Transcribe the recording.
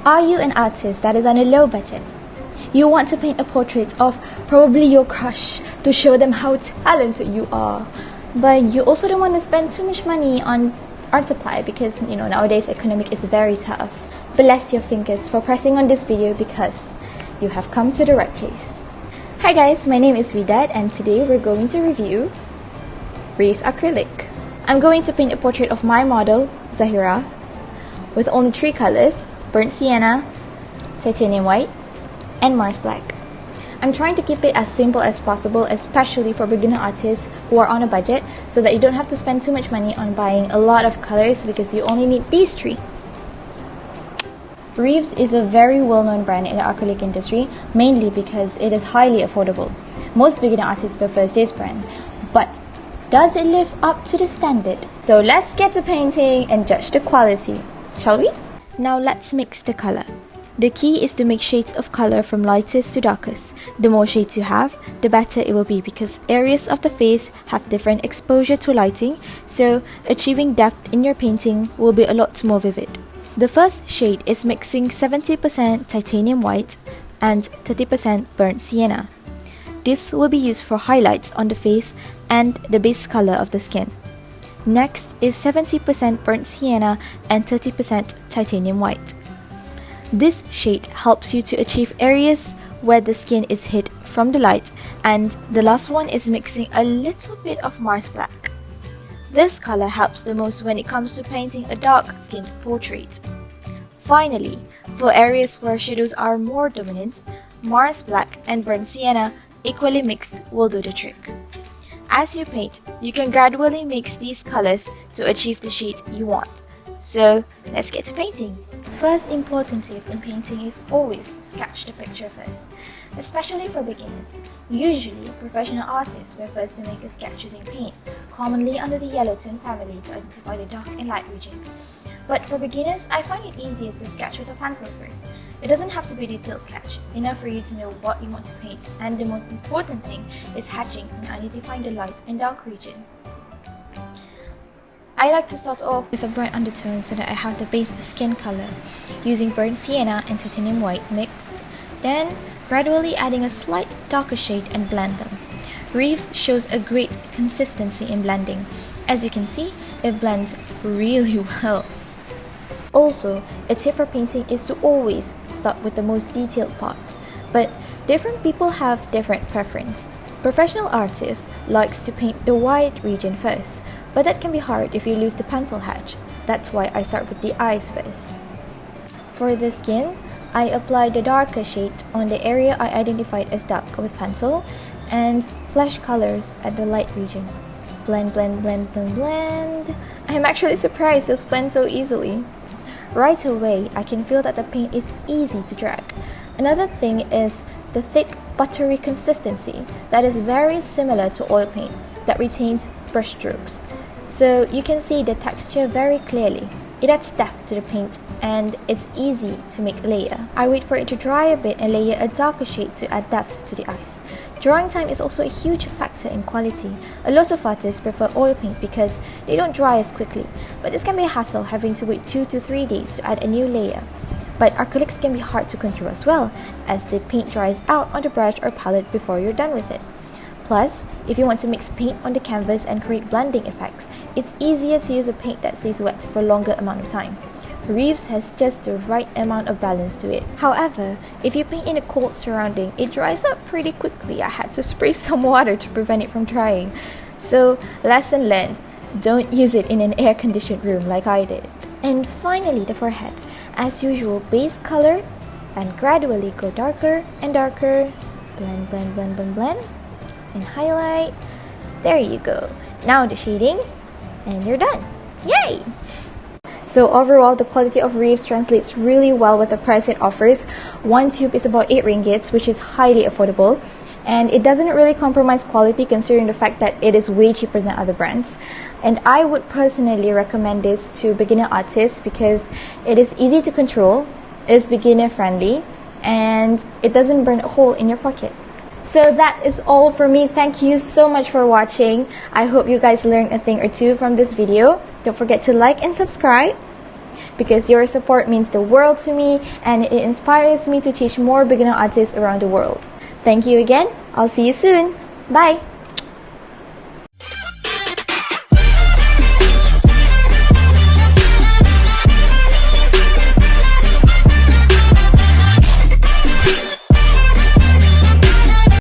Are you an artist that is on a low budget? You want to paint a portrait of probably your crush to show them how talented you are, but you also don't want to spend too much money on art supply because nowadays economic is very tough. Bless your fingers for pressing on this video because you have come to the right place. Hi guys, my name is Widad and today we're going to review Reeves Acrylic. I'm going to paint a portrait of my model, Zahira, with only 3 colors: burnt sienna, titanium white, and Mars black. I'm trying to keep it as simple as possible, especially for beginner artists who are on a budget, so that you don't have to spend too much money on buying a lot of colors because you only need these 3. Reeves is a very well-known brand in the acrylic industry, mainly because it is highly affordable. Most beginner artists prefer this brand, but does it live up to the standard? So let's get to painting and judge the quality, shall we? Now let's mix the color. The key is to make shades of color from lightest to darkest. The more shades you have, the better it will be because areas of the face have different exposure to lighting, so achieving depth in your painting will be a lot more vivid. The first shade is mixing 70% titanium white and 30% burnt sienna. This will be used for highlights on the face and the base color of the skin. Next is 70% burnt sienna and 30% titanium white. This shade helps you to achieve areas where the skin is hid from the light, and the last one is mixing a little bit of Mars black. This color helps the most when it comes to painting a dark-skinned portrait. Finally, for areas where shadows are more dominant, Mars black and burnt sienna equally mixed will do the trick. As you paint, you can gradually mix these colors to achieve the shades you want. So, let's get to painting. First important tip in painting is always sketch the picture first, especially for beginners. Usually, professional artists prefers to make a sketch using paint, commonly under the yellow tone family to identify the dark and light region. But for beginners, I find it easier to sketch with a pencil first. It doesn't have to be a detailed sketch, enough for you to know what you want to paint, and the most important thing is hatching and identifying the light and dark region. I like to start off with a bright undertone so that I have the base skin color, using burnt sienna and titanium white mixed, then gradually adding a slight darker shade and blend them. Reeves shows a great consistency in blending. As you can see, it blends really well. Also, a tip for painting is to always start with the most detailed part, but different people have different preference. Professional artists likes to paint the white region first, but that can be hard if you lose the pencil hatch. That's why I start with the eyes first. For the skin, I apply the darker shade on the area I identified as dark with pencil and flash colors at the light region. Blend, blend, blend, blend, blend. I'm actually surprised this blends so easily. Right away, I can feel that the paint is easy to drag. Another thing is the thick, buttery consistency that is very similar to oil paint that retains brush strokes. So you can see the texture very clearly. It adds depth to the paint and it's easy to make a layer. I wait for it to dry a bit and layer a darker shade to add depth to the eyes. Drying time is also a huge factor in quality. A lot of artists prefer oil paint because they don't dry as quickly, but this can be a hassle having to wait 2 to 3 days to add a new layer. But acrylics can be hard to control as well, as the paint dries out on the brush or palette before you're done with it. Plus, if you want to mix paint on the canvas and create blending effects, it's easier to use a paint that stays wet for a longer amount of time. Reeves has just the right amount of balance to it. However, if you paint in a cold surrounding, it dries up pretty quickly. I had to spray some water to prevent it from drying. So, lesson learned, don't use it in an air-conditioned room like I did. And finally, the forehead. As usual, base color and gradually go darker and darker. Blend, blend, blend, blend, blend. And highlight. There you go. Now the shading and you're done. Yay! So overall, the quality of Reeves translates really well with the price it offers. One tube is about 8 ringgits, which is highly affordable. And it doesn't really compromise quality considering the fact that it is way cheaper than other brands. And I would personally recommend this to beginner artists because it is easy to control, it's beginner friendly, and it doesn't burn a hole in your pocket. So that is all for me. Thank you so much for watching. I hope you guys learned a thing or two from this video. Don't forget to like and subscribe. because your support means the world to me and it inspires me to teach more beginner artists around the world. Thank you again. I'll see you soon. Bye!